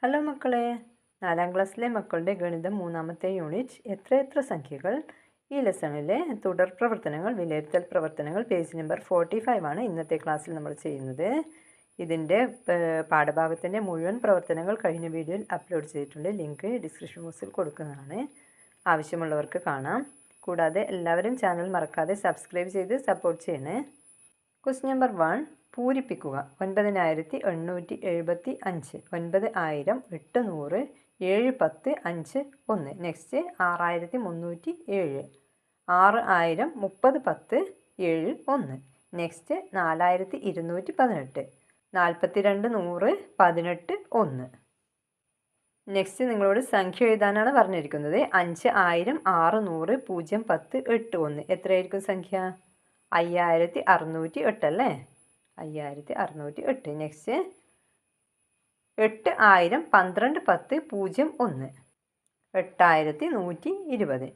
Hello മക്കളെ, 4ാം ക്ലാസ്സിലെ മക്കളുടെ ഗണിതം 3ാമത്തെ യൂണിറ്റ് എത്ര സംഖ്യകൾ ഈ ലെസണിലെ തുടർ പ്രവർത്തനങ്ങൾ വിലയിരുത്തൽ പ്രവർത്തനങ്ങൾ പേജ് നമ്പർ 45 ആണ് ഇന്നത്തെ ക്ലാസ്സിൽ നമ്മൾ ചെയ്യുന്നത്. ഇതിൻ്റെ പാഠഭാഗത്തിൻ്റെ മുഴുവൻ പ്രവർത്തനങ്ങൾ കഴിഞ്ഞ വീഡിയോയിൽ അപ്ലോഡ് ചെയ്തിട്ടുണ്ട്. ലിങ്ക് ഡിസ്ക്രിപ്ഷൻ ബോക്സിൽ കൊടുക്കുന്നതാണ്. ആവശ്യമുള്ളവർക്ക് കാണാം. കൂടാതെ എല്ലാവരും ചാനൽ മറക്കാതെ സബ്സ്ക്രൈബ് ചെയ്ത് സപ്പോർട്ട് ചെയ്യണേ. ക്വസ്റ്റ്യൻ നമ്പർ 1, പൂരിപ്പിക്കുക. 9875 9000 800 710 5 1. നെക്സ്റ്റ് 6307 6000 30 10 7 1. നെക്സ്റ്റ് 4218 42 100 18 1. നെക്സ്റ്റ് നിങ്ങളോട് സംഖ്യ എഴുതാനാണ് പറഞ്ഞിരിക്കുന്നത്. 5000 600 0 10 8 1. എത്രയായിരിക്കും സംഖ്യ? 5608 അല്ലേ? 5608. നെക്സ്റ്റ് 8000 12 10 0 1 8120.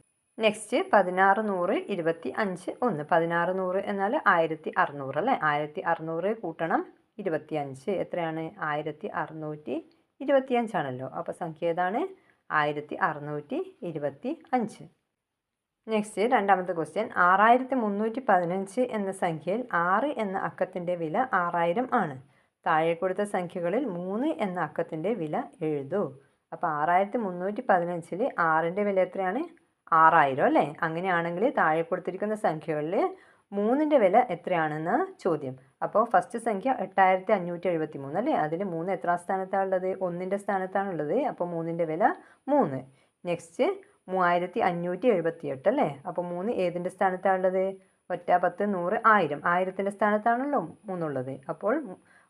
നെക്സ്റ്റ് 1600 25 1. 1600 എന്നാൽ 1600 അല്ലേ? 1600 കൂട്ടണം 25 എത്രയാണ്? 1625 ആണല്ലോ. അപ്പോൾ സംഖ്യ ഏതാണ്? 1625. നെക്സ്റ്റ് രണ്ടാമത്തെ ക്വസ്റ്റ്യൻ, 6315 എന്ന സംഖ്യയിൽ 6 എന്ന അക്കത്തിൻ്റെ വില 6000 ആണ്. താഴെ കൊടുത്ത സംഖ്യകളിൽ 3 എന്ന അക്കത്തിൻ്റെ വില എഴുതൂ. അപ്പോൾ 6315 6ൻ്റെ വില എത്രയാണ്? 6000 അല്ലേ? അങ്ങനെയാണെങ്കിൽ താഴെ കൊടുത്തിരിക്കുന്ന സംഖ്യകളിൽ 3ൻ്റെ വില എത്രയാണെന്ന് ചോദ്യം. അപ്പോൾ ഫസ്റ്റ് സംഖ്യ 8573 അല്ലേ? അതിൽ 3 എത്രാം സ്ഥാനത്താണുള്ളത്? 1ൻ്റെ സ്ഥാനത്താണുള്ളത്. അപ്പോൾ 3ൻ്റെ വില 3. നെക്സ്റ്റ് 3578 അല്ലേ? അപ്പോൾ 3 ഏതിൻ്റെ സ്ഥാനത്താണുള്ളത്? 1 10 100 1000 1000ത്തിൻ്റെ സ്ഥാനത്താണല്ലോ 3 ഉള്ളത്. അപ്പോൾ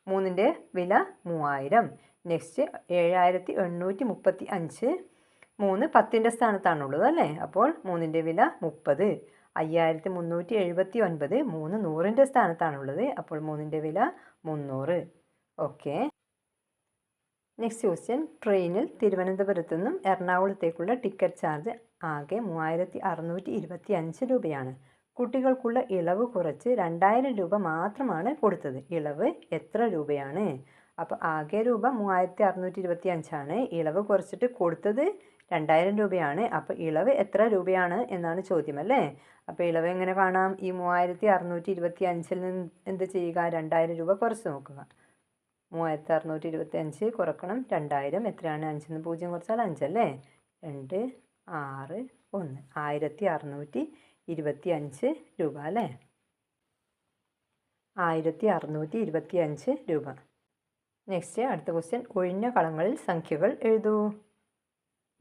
3ൻ്റെ വില 3000. നെക്സ്റ്റ് 7835 3 10ൻ്റെ സ്ഥാനത്താണുള്ളത് അല്ലേ? അപ്പോൾ 3ൻ്റെ വില 30. 5379 3 100ൻ്റെ സ്ഥാനത്താണുള്ളത്. അപ്പോൾ 3ൻ്റെ വില 300. ഓക്കെ. നെക്സ്റ്റ് ക്വസ്റ്റ്യൻ, ട്രെയിനിൽ തിരുവനന്തപുരത്തു നിന്നും എറണാകുളത്തേക്കുള്ള ടിക്കറ്റ് ചാർജ് ആകെ 3625 രൂപയാണ്. കുട്ടികൾക്കുള്ള ഇളവ് കുറച്ച് 2000 രൂപ മാത്രമാണ് കൊടുത്തത്. ഇളവ് എത്ര രൂപയാണ്? അപ്പോൾ ആകെ രൂപ 3625 ആണ്. ഇളവ് കുറച്ചിട്ട് കൊടുത്തത് 2000 രൂപയാണ്. അപ്പോൾ ഇളവ് എത്ര രൂപയാണ് എന്നാണ് ചോദ്യം അല്ലേ? അപ്പോൾ ഇളവ് എങ്ങനെ കാണാം? ഈ 3625 നിന്ന് എന്ത് ചെയ്യുക? 2000 രൂപ കുറച്ച് നോക്കുക. 3625 കുറക്കണം 2000 എത്രയാണ്? 5 0 കുറച്ചാൽ 5 അല്ലേ? 2 6 1 1625 രൂപ അല്ലേ? 1625 രൂപ. നെക്സ്റ്റ് അടുത്ത ക്വസ്റ്റ്യൻ, ഒഴിഞ്ഞ കളങ്ങളിൽ സംഖ്യകൾ എഴുതൂ.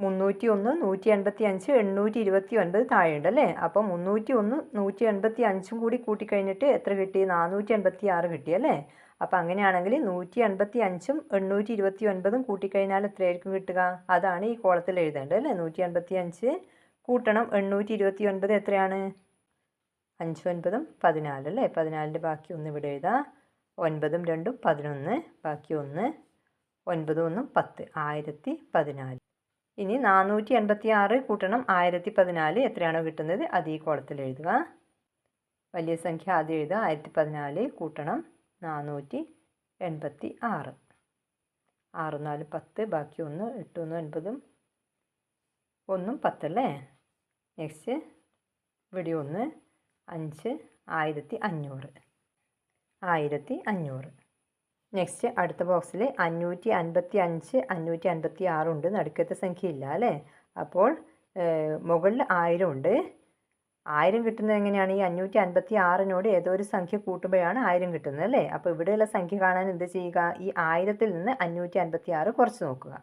301 185 829 താഴെയുണ്ട് അല്ലേ? അപ്പോൾ 301 185 കൂടി കൂട്ടിക്കഴിഞ്ഞിട്ട് എത്ര കിട്ടി? 486 കിട്ടി അല്ലേ? അപ്പോൾ അങ്ങനെയാണെങ്കിൽ 185ഉം 829ഉം കൂട്ടിക്കഴിഞ്ഞാൽ എത്രയായിരിക്കും കിട്ടുക? അതാണ് ഈ കോളത്തിൽ എഴുതേണ്ടത് അല്ലേ? 185 കൂട്ടണം 829 എത്രയാണ്? 5 9 14 അല്ലേ? 14ൻ്റെ ബാക്കി 1 ഇവിടെ എഴുതാം. 9 2 11 ബാക്കി 1 9 1 10 1014. ഇനി 486 കൂട്ടണം 1014 എത്രയാണോ കിട്ടുന്നത് അത് ഈ കോളത്തിൽ എഴുതുക. വലിയ സംഖ്യ ആദ്യം എഴുതുക. 1014 കൂട്ടണം 486. 6 4 10 ബാക്കി 1 8 1 9 1 10 അല്ലേ? നെക്സ്റ്റ് ഇവിടെ 1 5 1500 1500. നെക്സ്റ്റ് അടുത്ത ബോക്സിൽ 555 556 ഉണ്ട്. നടുക്കത്തെ സംഖ്യ ഇല്ല അല്ലേ? അപ്പോൾ മുകളിൽ 1000 ഉണ്ട്. 1000 കിട്ടുന്നത് എങ്ങനെയാണ്? ഈ 556നോട് ഏതോ ഒരു സംഖ്യ കൂട്ടുമ്പോഴാണ് 1000 കിട്ടുന്നത് അല്ലേ? അപ്പോൾ ഇവിടെയുള്ള സംഖ്യ കാണാൻ എന്ത് ചെയ്യുക? ഈ 1000ത്തിൽ നിന്ന് 556 കുറച്ച് നോക്കുക.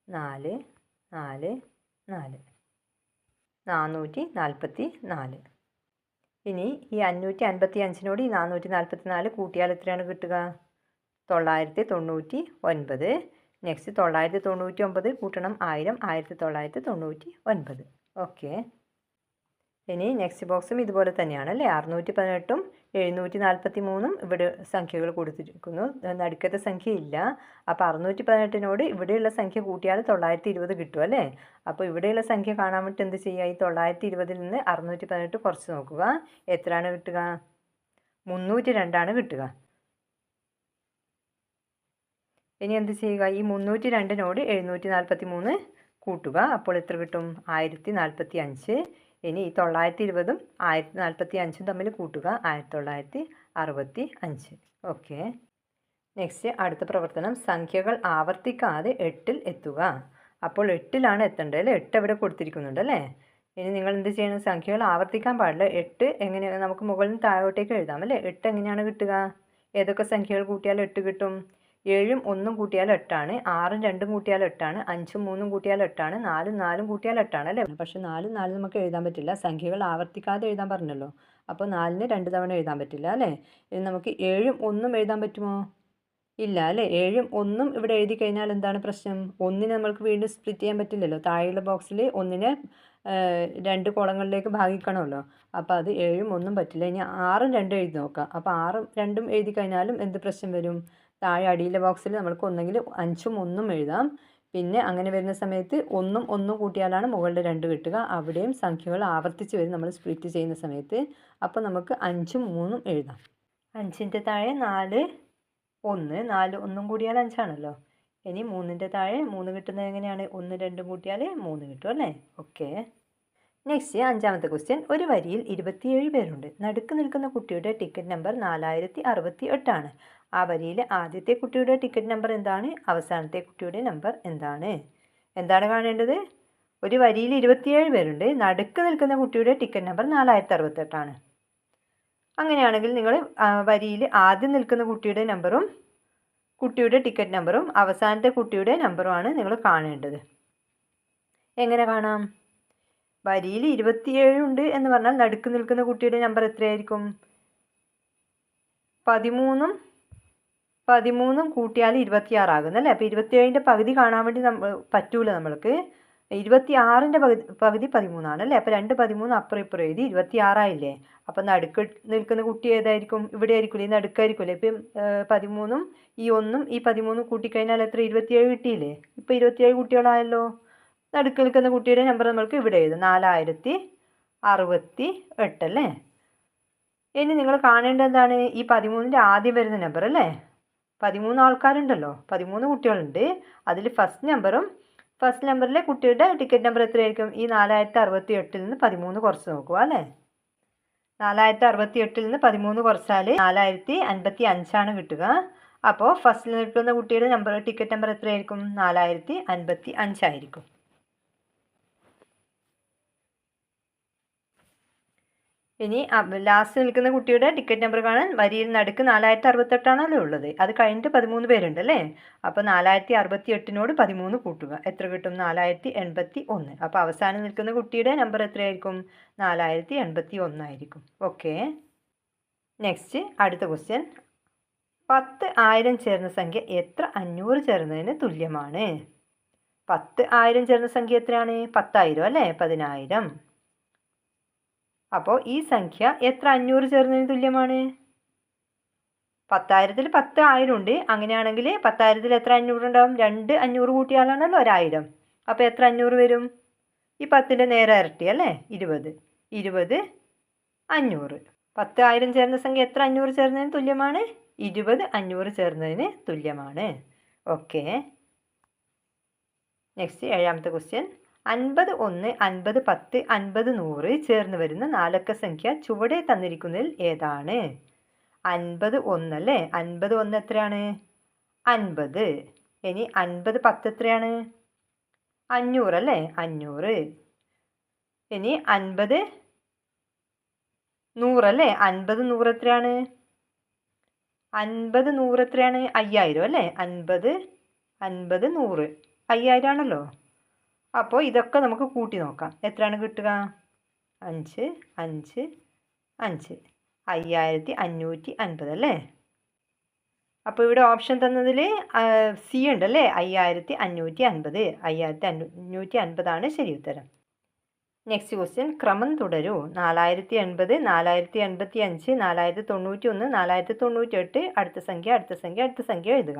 4 4 4 444. ഇനി ഈ 555നോട് ഈ 444 കൂട്ടിയാൽ എത്രയാണ് കിട്ടുക? 999. നെക്സ്റ്റ് 999 കൂട്ടണം 1000 1999. ഓക്കെ. ഇനി നെക്സ്റ്റ് ബോക്സും ഇതുപോലെ തന്നെയാണ് അല്ലേ? 618ഉം 743ഉം ഇവിടെ സംഖ്യകൾ കൊടുത്തിരിക്കുന്നു. നടുക്കത്തെ സംഖ്യ ഇല്ല. അപ്പോൾ 618നോട് ഇവിടെയുള്ള സംഖ്യ കൂട്ടിയാൽ 920 കിട്ടും അല്ലേ? അപ്പോൾ ഇവിടെയുള്ള സംഖ്യ കാണാൻ വേണ്ടി എന്ത് ചെയ്യുക? ഈ 920ൽ നിന്ന് 618 കുറച്ച് നോക്കുക. എത്രയാണ് കിട്ടുക? 302 കിട്ടുക. ഇനി എന്ത് ചെയ്യുക? ഈ 302നോട് 743 കൂട്ടുക. അപ്പോൾ എത്ര കിട്ടും? 1045. ഇനി 920ഉം 1045ഉം തമ്മിൽ കൂട്ടുക. 1965. ഓക്കെ. നെക്സ്റ്റ് അടുത്ത പ്രവർത്തനം, സംഖ്യകൾ ആവർത്തിക്കാതെ 8ൽ എത്തുക. അപ്പോൾ 8ലാണ് എത്തേണ്ടത് അല്ലേ? 8 എവിടെ കൊടുത്തിരിക്കുന്നുണ്ട് അല്ലേ? ഇനി നിങ്ങൾ എന്ത് ചെയ്യണം? സംഖ്യകൾ ആവർത്തിക്കാൻ പാടില്ല. 8 എങ്ങനെയാണ്? നമുക്ക് മുകളിൽ നിന്ന് താഴോട്ടേക്ക് എഴുതാം അല്ലേ? 8 എങ്ങനെയാണ് കിട്ടുക? ഏതൊക്കെ സംഖ്യകൾ കൂട്ടിയാൽ 8 കിട്ടും? 7ഉം 1ഉം കൂട്ടിയാൽ 8ആണ്, 6ഉം 2ഉം കൂട്ടിയാൽ 8ആണ്, 5ഉം 3ഉം കൂട്ടിയാൽ 8ആണ്, 4ഉം 4ഉം കൂട്ടിയാൽ 8ആണ് അല്ലേ? പക്ഷെ 4ഉം 4 നമുക്ക് എഴുതാൻ പറ്റില്ല, സംഖ്യകൾ ആവർത്തിക്കാതെ എഴുതാൻ പറഞ്ഞല്ലോ. അപ്പോൾ 4ന് 2 തവണ എഴുതാൻ പറ്റില്ല അല്ലേ? ഇനി നമുക്ക് 7ഉം 1ഉം എഴുതാൻ പറ്റുമോ? ഇല്ല അല്ലേ? 7ഉം 1ഉം ഇവിടെ എഴുതി കഴിഞ്ഞാൽ എന്താണ് പ്രശ്നം? 1നെ നമ്മൾക്ക് വീണ്ടും സ്പ്ലിറ്റ് ചെയ്യാൻ പറ്റില്ലല്ലോ. താഴെയുള്ള ബോക്സിൽ 1നെ 2 കോളങ്ങളിലേക്ക് ഭാഗിക്കണമല്ലോ. അപ്പോൾ അത് 7ഉം 1ഉം പറ്റില്ല. ഇനി 6ഉം 2ഉം എഴുതി നോക്കാം. അപ്പോൾ 6ഉം 2ഉം എഴുതി കഴിഞ്ഞാലും എന്ത് പ്രശ്നം വരും? താഴെ അടിയിലെ ബോക്സിൽ നമ്മൾക്ക് ഒന്നെങ്കിൽ 5ഉം 1ഉം എഴുതാം. പിന്നെ അങ്ങനെ വരുന്ന സമയത്ത് 1ഉം 1ഉം കൂട്ടിയാലാണ് മുകളിൽ 2 കിട്ടുക. അവിടെയും സംഖ്യകൾ ആവർത്തിച്ച് വരും നമ്മൾ സ്പ്ലിറ്റ് ചെയ്യുന്ന സമയത്ത്. അപ്പോൾ നമുക്ക് 5ഉം 3ഉം എഴുതാം. 5ൻ്റെ താഴെ 4 1 4 1ഉം കൂടിയാൽ 5ആണല്ലോ. ഇനി 3ൻ്റെ താഴെ 3 കിട്ടുന്നത് എങ്ങനെയാണ്? 1 2ഉം കൂട്ടിയാൽ 3 കിട്ടും അല്ലേ? ഓക്കെ. നെക്സ്റ്റ് 5ാമത്തെ ക്വസ്റ്റ്യൻ. ഒരു വരിയിൽ 27 പേരുണ്ട്. നടുക്ക് നിൽക്കുന്ന കുട്ടിയുടെ ടിക്കറ്റ് നമ്പർ 4068 ആണ്. ആ വരിയിലെ ആദ്യത്തെ കുട്ടിയുടെ ടിക്കറ്റ് നമ്പർ എന്താണ്? അവസാനത്തെ കുട്ടിയുടെ നമ്പർ എന്താണ്? എന്താണ് കാണേണ്ടത്? ഒരു വരിയിൽ 27 പേരുണ്ട്. നടുക്ക് നിൽക്കുന്ന കുട്ടിയുടെ ടിക്കറ്റ് നമ്പർ 4068 ആണ്. അങ്ങനെയാണെങ്കിൽ നിങ്ങൾ വരിയിൽ ആദ്യം നിൽക്കുന്ന കുട്ടിയുടെ നമ്പറും കുട്ടിയുടെ ടിക്കറ്റ് നമ്പറും അവസാനത്തെ കുട്ടിയുടെ നമ്പറുമാണ് നിങ്ങൾ കാണേണ്ടത്. എങ്ങനെ കാണാം? വരിയിൽ 27 ഉണ്ട് എന്ന് പറഞ്ഞാൽ നടുക്ക് നിൽക്കുന്ന കുട്ടിയുടെ നമ്പർ എത്രയായിരിക്കും? 13ഉം കൂട്ടിയാൽ 26 ആകുന്നല്ലേ? അപ്പോൾ 27ൻ്റെ പകുതി കാണാൻ വേണ്ടി പറ്റൂല നമ്മൾക്ക്. 26ൻ്റെ പകുതി 13 ആണല്ലേ? അപ്പോൾ 2 13 അപ്പുറം ഇപ്പുറം എഴുതി 26 ആയില്ലേ? അപ്പോൾ നടുക്ക് നിൽക്കുന്ന കുട്ടി ഏതായിരിക്കും? ഇവിടെ ആയിരിക്കില്ലേ? ഈ നടുക്കായിരിക്കുമല്ലേ? ഇപ്പം 13ഉം ഈ 1ഉം ഈ 13 കൂട്ടിക്കഴിഞ്ഞാൽ എത്ര? 27 കിട്ടിയില്ലേ? ഇപ്പോൾ 27 കുട്ടികളായല്ലോ. നടുക്ക് നിൽക്കുന്ന കുട്ടിയുടെ നമ്പർ നമ്മൾക്ക് ഇവിടെ എഴുതാം, 4068 അല്ലേ? ഇനി നിങ്ങൾ കാണേണ്ടത് എന്താണ്? ഈ 13ൻ്റെ ആദ്യം വരുന്ന നമ്പർ അല്ലേ? 13 ആൾക്കാരുണ്ടല്ലോ, 13 കുട്ടികളുണ്ട്. അതിൽ ഫസ്റ്റ് നമ്പറിലെ കുട്ടിയുടെ ടിക്കറ്റ് നമ്പർ എത്രയായിരിക്കും? ഈ 4068ൽ നിന്ന് 13 കുറച്ച് നോക്കുക അല്ലേ? 4068ൽ നിന്ന് 13 കുറച്ചാൽ 4055 ആണ് കിട്ടുക. അപ്പോൾ ഫസ്റ്റിൽ നിൽക്കുന്ന കുട്ടിയുടെ ടിക്കറ്റ് നമ്പർ എത്രയായിരിക്കും? 4055 ആയിരിക്കും. ഇനി ലാസ്റ്റ് നിൽക്കുന്ന കുട്ടിയുടെ ടിക്കറ്റ് നമ്പർ കാണാൻ വരിയിൽ നടുക്ക് 4068 ആണല്ലോ ഉള്ളത്. അത് കഴിഞ്ഞിട്ട് 13 പേരുണ്ട് അല്ലേ? അപ്പോൾ 4068നോട് 13 കൂട്ടുക. എത്ര കിട്ടും? 4081. അപ്പോൾ അവസാനം നിൽക്കുന്ന കുട്ടിയുടെ നമ്പർ എത്രയായിരിക്കും? 4081 ആയിരിക്കും. ഓക്കെ. നെക്സ്റ്റ് അടുത്ത ക്വസ്റ്റ്യൻ. 10 1000 ചേർന്ന സംഖ്യ എത്ര 500 ചേർന്നതിന് തുല്യമാണ്? 10 1000 ചേർന്ന സംഖ്യ എത്രയാണ്? 10000 അല്ലേ? 10000. അപ്പോൾ ഈ സംഖ്യ എത്ര 500 ചേർന്നതിന് തുല്യമാണ്? 10,000ൽ 10 1000 ഉണ്ട്. അങ്ങനെയാണെങ്കിൽ 10,000ൽ എത്ര 500 ഉണ്ടാവും? 2 500 കൂട്ടിയാലാണല്ലോ 1000. അപ്പോൾ എത്ര 500 വരും? ഈ 10ൻ്റെ നേരെ ഇരട്ടി അല്ലേ? 20 500. 10 1000 ചേർന്ന സംഖ്യ എത്ര 500 ചേർന്നതിന് തുല്യമാണ്? 20 500 ചേർന്നതിന് തുല്യമാണ്. ഓക്കെ. Next 7ാമത്തെ question. 50 1 50 10 50 100 ചേർന്ന് വരുന്ന 4 അക്ക സംഖ്യ ചുവടെ തന്നിരിക്കുന്നതിൽ ഏതാണ്? 50 1 അല്ലേ? 50 1 എത്രയാണ്? 50. ഇനി 50 10 എത്രയാണ്? 500 അല്ലേ? 500. ഇനി 50 100 അല്ലേ? 50 100 എത്രയാണ്? 50 100 എത്രയാണ്? 5000 അല്ലേ? 50 100 5000 ആണല്ലോ. അപ്പോൾ ഇതൊക്കെ നമുക്ക് കൂട്ടി നോക്കാം. എത്രയാണ് കിട്ടുക? 5 5 5 5550 അല്ലേ? അപ്പോൾ ഇവിടെ ഓപ്ഷൻ തന്നതിൽ സി ഉണ്ടല്ലേ? 5550. 5550 ആണ് ശരി ഉത്തരം. Next question. ക്രമം തുടരൂ. 4080 4085 4091 4098 അടുത്ത സംഖ്യ എഴുതുക.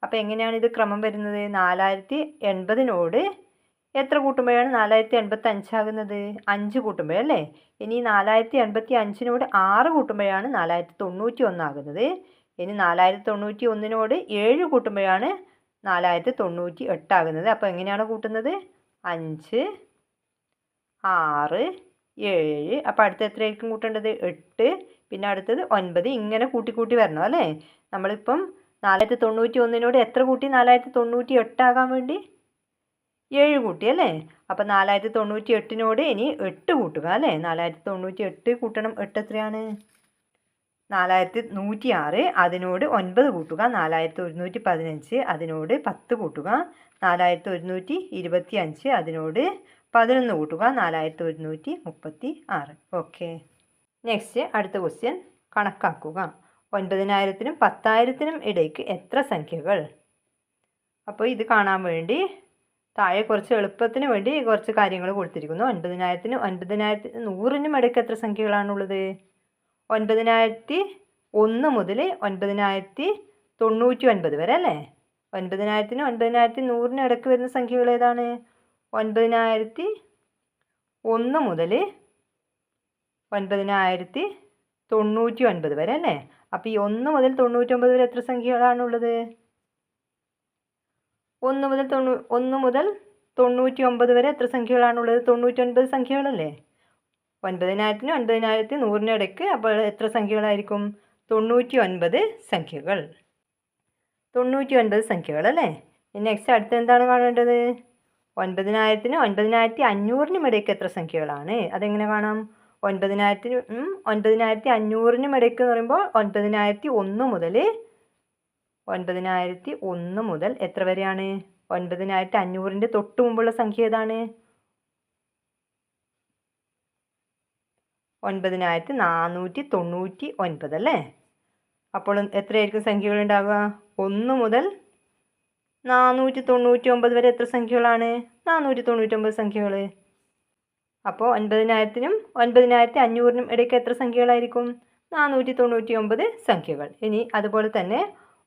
അപ്പോൾ എങ്ങനെയാണ് ഇത് ക്രമം വരുന്നത്? 4080നോട് എത്ര കൂട്ടുമ്പോഴാണ് 4085 ആകുന്നത്? 5 കൂട്ടുമ്പോഴല്ലേ? ഇനി 4085നോട് 6 കൂട്ടുമ്പോഴാണ് 4091 ആകുന്നത്. ഇനി 4091നോട് 7 കൂട്ടുമ്പോഴാണ് 4098 ആകുന്നത്. അപ്പോൾ എങ്ങനെയാണ് കൂട്ടുന്നത്? 5, 6, 7. അപ്പോൾ അടുത്ത എത്രയായിരിക്കും കൂട്ടേണ്ടത്? 8, പിന്നെ അടുത്തത് 9. ഇങ്ങനെ കൂട്ടി വരണം അല്ലേ? നമ്മളിപ്പം 4091 എത്ര കൂട്ടി? 4098 ആകാൻ വേണ്ടി 7 കൂട്ടി അല്ലേ? അപ്പോൾ 4098 ഇനി 8 കൂട്ടുക അല്ലേ? 4098 കൂട്ടണം 8 എത്രയാണ്? 4106. അതിനോട് 9 കൂട്ടുക 4115. അതിനോട് 10 കൂട്ടുക 4125. അതിനോട് 11 കൂട്ടുക 4136. ഓക്കെ. നെക്സ്റ്റ് അടുത്ത ക്വസ്റ്റ്യൻ കണക്കാക്കുക. 9000-നും 10,000-നും ഇടയ്ക്ക് എത്ര സംഖ്യകൾ? അപ്പോൾ ഇത് കാണാൻ വേണ്ടി താഴെ കുറച്ച് എളുപ്പത്തിന് വേണ്ടി കുറച്ച് കാര്യങ്ങൾ കൊടുത്തിരിക്കുന്നു. 9000-നും 100,000-നും ഇടയ്ക്ക് എത്ര സംഖ്യകളാണുള്ളത്? 9001 മുതൽ 9099 വരെ അല്ലേ? 9000-നും 9100-നും ഇടയ്ക്ക് വരുന്ന സംഖ്യകൾ ഏതാണ്? 9001 മുതൽ 9099 വരെ അല്ലേ? അപ്പോൾ ഈ 1 മുതൽ 99 വരെ എത്ര സംഖ്യകളാണുള്ളത്? 1 മുതൽ 99 വരെ എത്ര സംഖ്യകളാണുള്ളത്? 99 സംഖ്യകളല്ലേ? 9000-നും 9100-നും ഇടയ്ക്ക് അപ്പോൾ എത്ര സംഖ്യകളായിരിക്കും? 99 സംഖ്യകൾ. 99 സംഖ്യകൾ അല്ലേ? നെക്സ്റ്റ് അടുത്ത് എന്താണ് കാണേണ്ടത്? 9000-നും 9500-നും ഇടയ്ക്ക് എത്ര സംഖ്യകളാണ്? അതെങ്ങനെ കാണാം? 9000-നും 9500-നും ഇടയ്ക്ക് എന്ന് പറയുമ്പോൾ 9001 മുതൽ എത്ര വരെയാണ്? 9500-ൻ്റെ തൊട്ട് മുമ്പുള്ള സംഖ്യ ഏതാണ്? 9499 അല്ലേ? അപ്പോൾ എത്രയായിരിക്കും സംഖ്യകൾ ഉണ്ടാവുക? 1 മുതൽ 499 വരെ എത്ര സംഖ്യകളാണ്? 499 സംഖ്യകൾ. അപ്പോൾ 9000-നും 9500-നും ഇടയ്ക്ക് എത്ര സംഖ്യകളായിരിക്കും? 499 സംഖ്യകൾ. ഇനി അതുപോലെ തന്നെ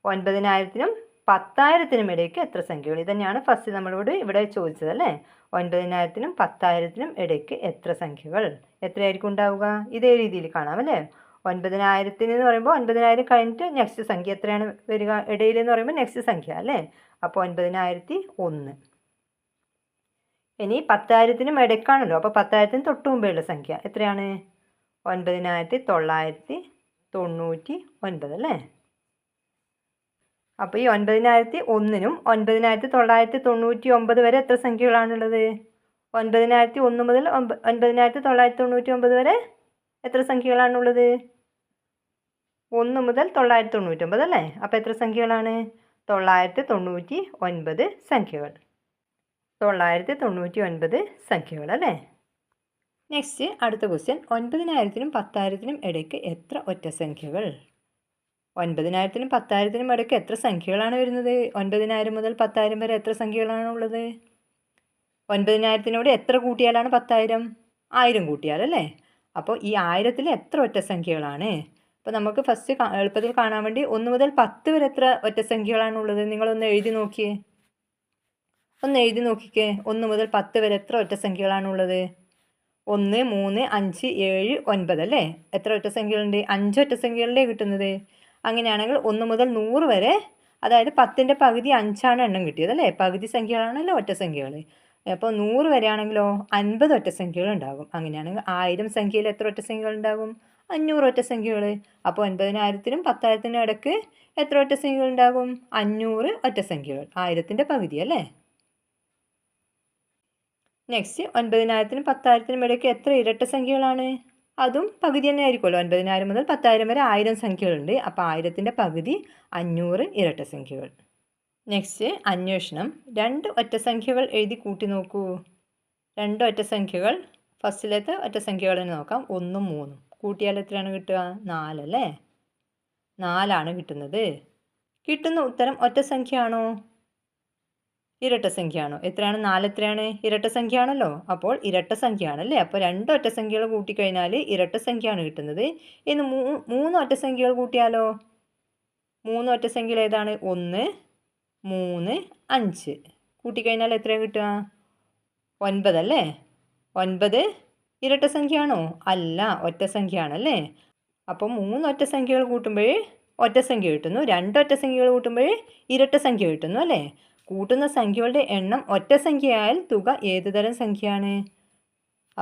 9000-നും 10,000-നും ഇടയ്ക്ക് എത്ര സംഖ്യകൾ? ഇതന്നെയാണ് ഫസ്റ്റ് നമ്മളോട് ഇവിടെ ചോദിച്ചത് അല്ലേ? 9000-നും 10,000-നും ഇടയ്ക്ക് എത്ര സംഖ്യകൾ? എത്രയായിരിക്കും ഉണ്ടാവുക? ഇതേ രീതിയിൽ കാണാം അല്ലേ? 9000-ന് എന്ന് പറയുമ്പോൾ 9000 കഴിഞ്ഞിട്ട് നെക്സ്റ്റ് സംഖ്യ എത്രയാണ് വരിക? ഇടയിൽ എന്ന് പറയുമ്പോൾ നെക്സ്റ്റ് സംഖ്യ അല്ലേ? അപ്പോൾ 9001. ഇനി 10,000-നും ഇടയ്ക്കാണല്ലോ. അപ്പോൾ 10,000-ന് തൊട്ട് മുമ്പേയുള്ള സംഖ്യ എത്രയാണ്? 9999 അല്ലേ? അപ്പോൾ ഈ 9001-നും 9999 വരെ എത്ര സംഖ്യകളാണുള്ളത്? 9001 മുതൽ 9999 വരെ എത്ര സംഖ്യകളാണുള്ളത്? 1 മുതൽ 999 അല്ലേ? അപ്പോൾ എത്ര സംഖ്യകളാണ്? 999 സംഖ്യകൾ. 999 സംഖ്യകൾ അല്ലേ? നെക്സ്റ്റ് അടുത്ത ക്വസ്റ്റ്യൻ. 9000-നും 10,000-നും ഇടയ്ക്ക് എത്ര ഒറ്റസംഖ്യകൾ? 9000-നും 10,000-നും ഇടയ്ക്ക് എത്ര സംഖ്യകളാണ് വരുന്നത്? 9000 മുതൽ 10,000 വരെ എത്ര സംഖ്യകളാണ് ഉള്ളത്? 9000-നോട് എത്ര കൂട്ടിയാലാണ് 10,000? 1000 കൂട്ടിയാലല്ലേ? അപ്പോൾ ഈ 1000-ൽ എത്ര ഒറ്റസംഖ്യകളാണ്? അപ്പോൾ നമുക്ക് ഫസ്റ്റ് എളുപ്പത്തിൽ കാണാൻ വേണ്ടി 1 മുതൽ 10 വരെ എത്ര ഒറ്റസംഖ്യകളാണുള്ളത്? നിങ്ങളൊന്ന് എഴുതി നോക്കിയേ. ഒന്ന് എഴുതി നോക്കിക്കേ. 1 മുതൽ 10 വരെ എത്ര ഒറ്റസംഖ്യകളാണുള്ളത്? 1, 3, 5, 7, 9 അല്ലേ? എത്ര ഒറ്റസംഖ്യകളുണ്ട്? 5 ഒറ്റസംഖ്യകളുടെ കിട്ടുന്നത്. അങ്ങനെയാണെങ്കിൽ 1 മുതൽ 100 വരെ, അതായത് 10-ൻ്റെ പകുതി 5ആണ് എണ്ണം കിട്ടിയത് അല്ലേ? പകുതി സംഖ്യകളാണല്ലോ ഒറ്റസംഖ്യകൾ. അപ്പോൾ 100 വരെയാണെങ്കിലോ 50 ഒറ്റസംഖ്യകൾ ഉണ്ടാകും. അങ്ങനെയാണെങ്കിൽ 1000 സംഖ്യയിൽ എത്ര ഒറ്റസംഖ്യകൾ ഉണ്ടാകും? 500 ഒറ്റസംഖ്യകൾ. അപ്പോൾ 9000-നും 10,000-നും ഇടയ്ക്ക് എത്ര ഒറ്റസംഖ്യകൾ ഉണ്ടാകും? 500 ഒറ്റസംഖ്യകൾ. 1000-ൻ്റെ പകുതി അല്ലേ? നെക്സ്റ്റ് 9000-നും 10,000-നും ഇടയ്ക്ക് എത്ര ഇരട്ട സംഖ്യകളാണ്? അതും പകുതി തന്നെ ആയിരിക്കുമല്ലോ. 9000 മുതൽ 10,000 വരെ 1000 സംഖ്യകളുണ്ട്. അപ്പോൾ 1000-ൻ്റെ പകുതി 500 ഇരട്ട സംഖ്യകൾ. നെക്സ്റ്റ് അന്വേഷണം. 2 ഒറ്റസംഖ്യകൾ എഴുതി കൂട്ടി നോക്കൂ. 2 ഒറ്റസംഖ്യകൾ, ഫസ്റ്റിലത്തെ ഒറ്റസംഖ്യകൾ തന്നെ നോക്കാം. 1ഉം 3ഉം കൂട്ടിയാൽ എത്രയാണ് കിട്ടുക? 4 അല്ലേ? 4ആണ് കിട്ടുന്നത്. കിട്ടുന്ന ഉത്തരം ഒറ്റസംഖ്യയാണോ ഇരട്ടസംഖ്യയാണോ? എത്രയാണ്? 4 എത്രയാണ്? ഇരട്ടസംഖ്യയാണല്ലോ. അപ്പോൾ ഇരട്ടസംഖ്യയാണല്ലേ? അപ്പോൾ 2 ഒറ്റസംഖ്യകൾ കൂട്ടിക്കഴിഞ്ഞാൽ ഇരട്ടസംഖ്യയാണ് കിട്ടുന്നത്. ഇനി 3 ഒറ്റസംഖ്യകൾ കൂട്ടിയാലോ? 3 ഒറ്റസംഖ്യകൾ ഏതാണ്? 1, 3, 5 കൂട്ടിക്കഴിഞ്ഞാൽ എത്രയാണ് കിട്ടുക? 9 അല്ലേ? 9 ഇരട്ടസംഖ്യയാണോ? അല്ല, ഒറ്റസംഖ്യയാണല്ലേ? അപ്പോൾ 3 ഒറ്റസംഖ്യകൾ കൂട്ടുമ്പോൾ ഒറ്റ സംഖ്യ കിട്ടുന്നു. രണ്ട് ഒറ്റ സംഖ്യകൾ കൂട്ടുമ്പോൾ ഇരട്ട സംഖ്യ കിട്ടുന്നു അല്ലേ? കൂട്ടുന്ന സംഖ്യകളുടെ എണ്ണം ഒറ്റ സംഖ്യയായാൽ തുക ഏത് തരം സംഖ്യയാണ്?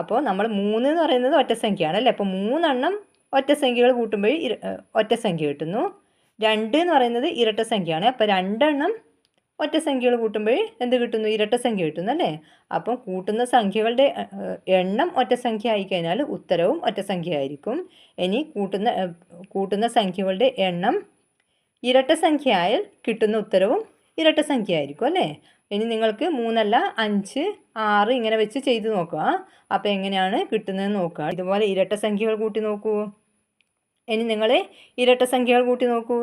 അപ്പോൾ നമ്മൾ 3 എന്ന് പറയുന്നത് ഒറ്റ സംഖ്യയാണ് അല്ലേ? അപ്പോൾ 3 ഒറ്റ സംഖ്യകൾ കൂട്ടുമ്പോൾ ഒറ്റ സംഖ്യ കിട്ടുന്നു. 2 എന്ന് പറയുന്നത് ഇരട്ട സംഖ്യയാണ്. അപ്പോൾ 2 ഒറ്റ സംഖ്യകൾ കൂട്ടുമ്പോൾ എന്ത് കിട്ടുന്നു? ഇരട്ട സംഖ്യ കിട്ടുന്നു അല്ലേ? അപ്പം കൂട്ടുന്ന സംഖ്യകളുടെ എണ്ണം ഒറ്റ സംഖ്യ ആയിക്കഴിഞ്ഞാൽ ഉത്തരവും ഒറ്റ സംഖ്യ ആയിരിക്കും. ഇനി കൂട്ടുന്ന സംഖ്യകളുടെ എണ്ണം ഇരട്ട സംഖ്യ ആയാൽ കിട്ടുന്ന ഉത്തരവും ഇരട്ട സംഖ്യ ആയിരിക്കും അല്ലേ? ഇനി നിങ്ങൾക്ക് 3 അല്ല 5, 6 ഇങ്ങനെ വെച്ച് ചെയ്ത് നോക്കുക. അപ്പോൾ എങ്ങനെയാണ് കിട്ടുന്നതെന്ന് നോക്കുക. ഇതുപോലെ ഇരട്ട സംഖ്യകൾ കൂട്ടി നോക്കൂ. ഇനി നിങ്ങൾ ഇരട്ട സംഖ്യകൾ കൂട്ടി നോക്കൂ.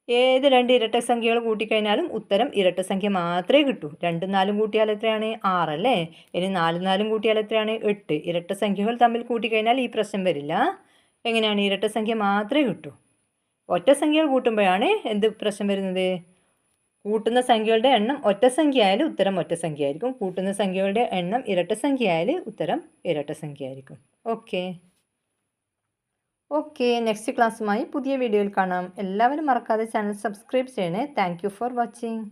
ഏത് 2 ഇരട്ട സംഖ്യകൾ കൂട്ടിക്കഴിഞ്ഞാലും ഉത്തരം ഇരട്ട സംഖ്യ മാത്രമേ കിട്ടൂ. 2ഉം 4ഉം കൂട്ടിയാൽ എത്രയാണ്? 6 അല്ലേ? ഇനി 4ഉം 4ഉം കൂട്ടിയാൽ എത്രയാണ്? 8. ഇരട്ട സംഖ്യകൾ തമ്മിൽ കൂട്ടിക്കഴിഞ്ഞാൽ ഈ പ്രശ്നം വരില്ല. എങ്ങനെയാണ്? ഇരട്ട സംഖ്യ മാത്രമേ കിട്ടൂ. ഒറ്റ സംഖ്യകൾ കൂട്ടുമ്പോഴാണ് എന്ത് പ്രശ്നം വരുന്നത്? കൂട്ടുന്ന സംഖ്യകളുടെ എണ്ണം ഒറ്റ സംഖ്യ ആയാലും ഉത്തരം ഒറ്റ സംഖ്യ ആയിരിക്കും. കൂട്ടുന്ന സംഖ്യകളുടെ എണ്ണം ഇരട്ട സംഖ്യ ആയാൽ ഉത്തരം ഇരട്ട സംഖ്യ ആയിരിക്കും. ഓക്കെ, നെക്സ്റ്റ് ക്ലാസ്സുമായി പുതിയ വീഡിയോയിൽ കാണാം. എല്ലാവരും മറക്കാതെ ചാനൽ സബ്സ്ക്രൈബ് ചെയ്യണേ. Thank you for watching.